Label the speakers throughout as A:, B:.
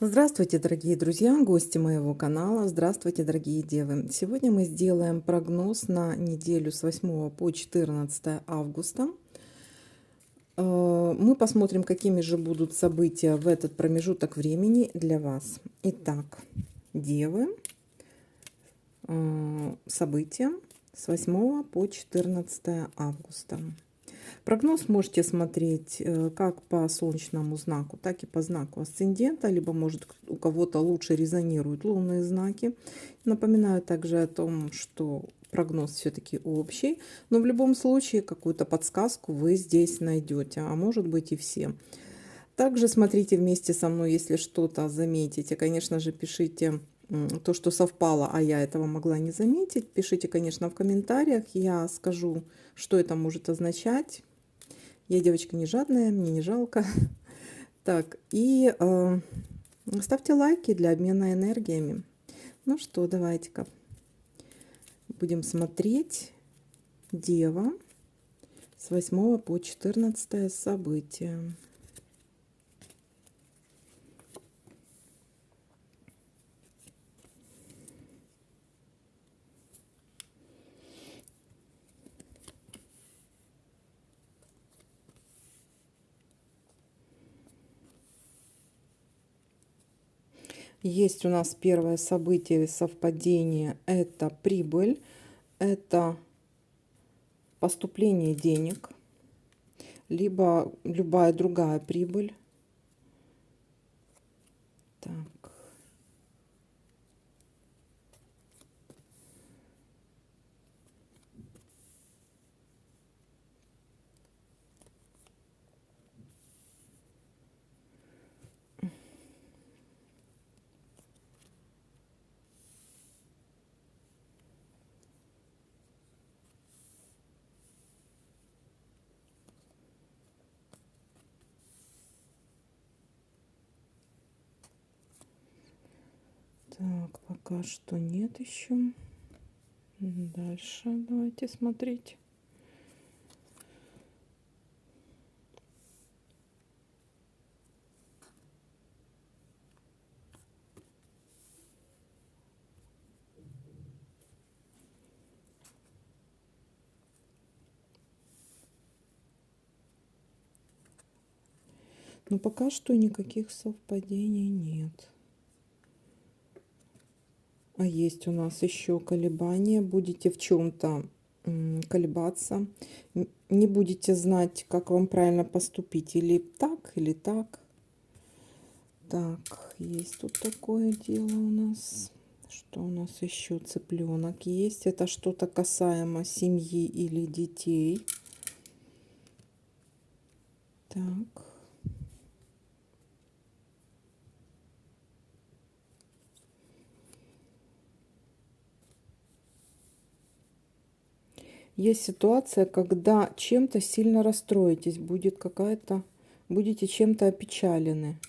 A: Здравствуйте, дорогие друзья, гости моего канала. Здравствуйте, дорогие девы. Сегодня мы сделаем прогноз на неделю с 8 по 14 августа. Мы посмотрим, какими же будут события в этот промежуток времени для вас. Итак, девы, события с 8 по 14 августа. Прогноз можете смотреть как по солнечному знаку, так и по знаку асцендента, либо, может, у кого-то лучше резонируют лунные знаки. Напоминаю также о том, что прогноз все-таки общий, но в любом случае какую-то подсказку вы здесь найдете, а может быть и все. Также смотрите вместе со мной, если что-то заметите. Конечно же, пишите то, что совпало, а я этого могла не заметить. Пишите, конечно, в комментариях, я скажу, что это может означать. Я девочка не жадная, мне не жалко. Так, и ставьте лайки для обмена энергиями. Ну что, давайте-ка будем смотреть Дева с 8 по 14 события. Есть у нас первое событие, совпадение, это прибыль, это поступление денег, либо любая другая прибыль. Так. Так, пока что нет еще. Дальше давайте смотреть. Но пока что никаких совпадений нет. А есть у нас еще колебания. Будете в чем-то колебаться. Не будете знать, как вам правильно поступить. Или так, или так. Так, есть тут такое дело у нас. Что у нас еще? Цыпленок есть. Это что-то касаемо семьи или детей. Так. Есть ситуация, когда чем-то сильно расстроитесь, будет какая-то, будете чем-то опечалены.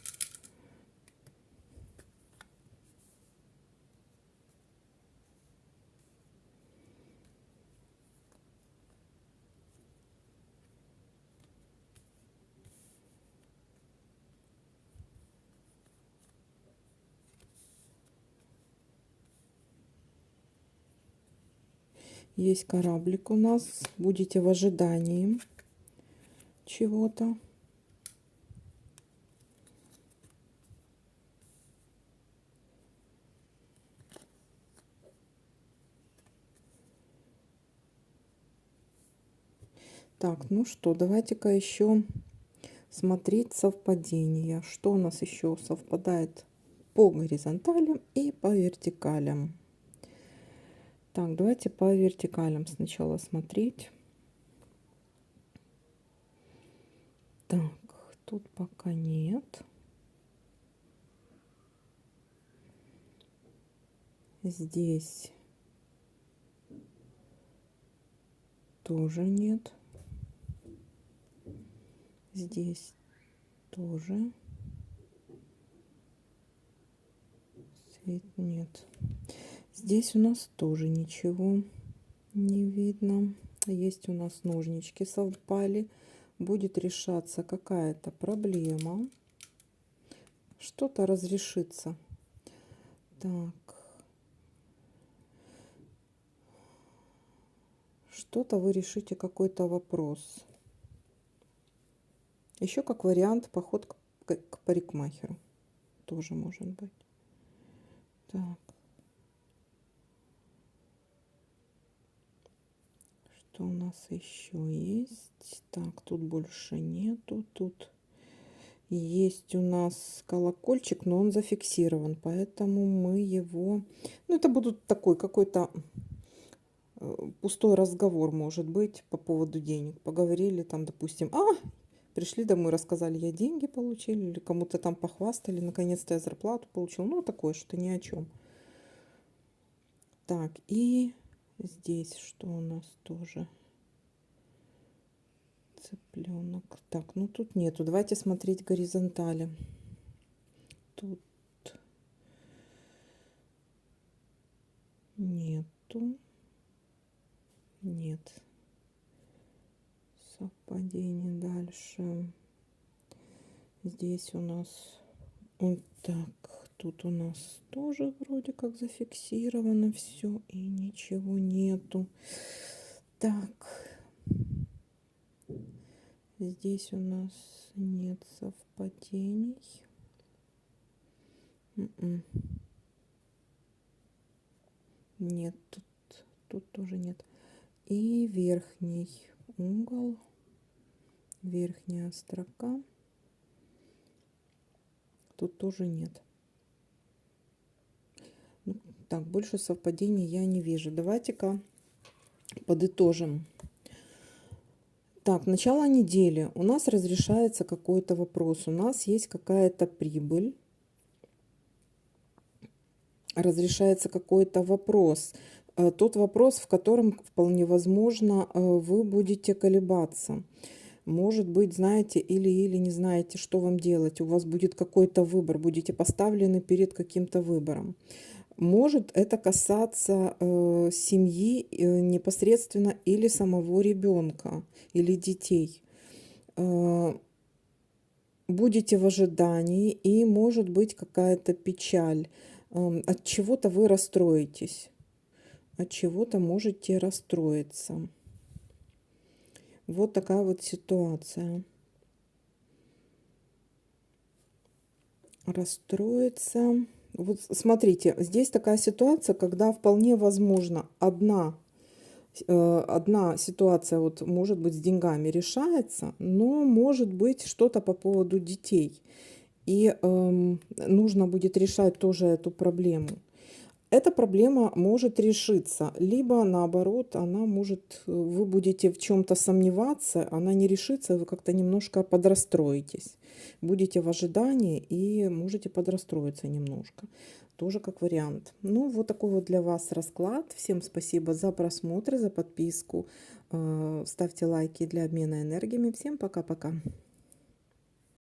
A: Есть кораблик у нас, будете в ожидании чего-то. Так, ну что, давайте-ка еще смотреть совпадения. Что у нас еще совпадает по горизонталям и по вертикалям. Так, давайте по вертикалям сначала смотреть. Так, тут пока нет. Здесь тоже нет. Здесь тоже свет нет. Здесь у нас тоже ничего не видно. Есть у нас ножнички совпали. Будет решаться какая-то проблема. Что-то разрешится. Так. Что-то вы решите, какой-то вопрос. Еще как вариант поход к парикмахеру. Тоже может быть. Так. Что у нас еще есть? Так, тут больше нету. Тут есть у нас колокольчик, но он зафиксирован, поэтому мы его... Ну, это будут такой какой-то пустой разговор, может быть, по поводу денег. Поговорили там, допустим, пришли домой, рассказали, я деньги получили, или кому-то там похвастали, наконец-то я зарплату получил. Ну, такое, что ни о чем. Так, и здесь что у нас тоже? Цыпленок. Так, ну тут нету. Давайте смотреть горизонтали. Тут нету. Нет. Совпадение дальше. Здесь у нас вот так. Тут у нас тоже вроде как зафиксировано все и ничего нету. Так. Здесь у нас нет совпадений. Нет, тут тоже нет. И верхний угол, верхняя строка. Тут тоже нет. Так, больше совпадений я не вижу. Давайте-ка подытожим. Так, начало недели. У нас разрешается какой-то вопрос. У нас есть какая-то прибыль. Разрешается какой-то вопрос. Тот вопрос, в котором вполне возможно вы будете колебаться. Может быть, знаете или не знаете, что вам делать. У вас будет какой-то выбор, будете поставлены перед каким-то выбором. Может это касаться семьи непосредственно или самого ребенка, или детей. Будете в ожидании, и может быть какая-то печаль. От чего-то вы расстроитесь. От чего-то можете расстроиться. Вот такая вот ситуация. Расстроиться. Вот смотрите, здесь такая ситуация, когда вполне возможно одна ситуация вот может быть с деньгами решается, но может быть что-то по поводу детей. И нужно будет решать тоже эту проблему. Эта проблема может решиться, либо наоборот, вы будете в чем-то сомневаться, она не решится, вы как-то немножко подрастроитесь. Будете в ожидании и можете подрастроиться немножко. Тоже как вариант. Ну, вот такой вот для вас расклад. Всем спасибо за просмотр, за подписку. Ставьте лайки для обмена энергиями. Всем пока-пока.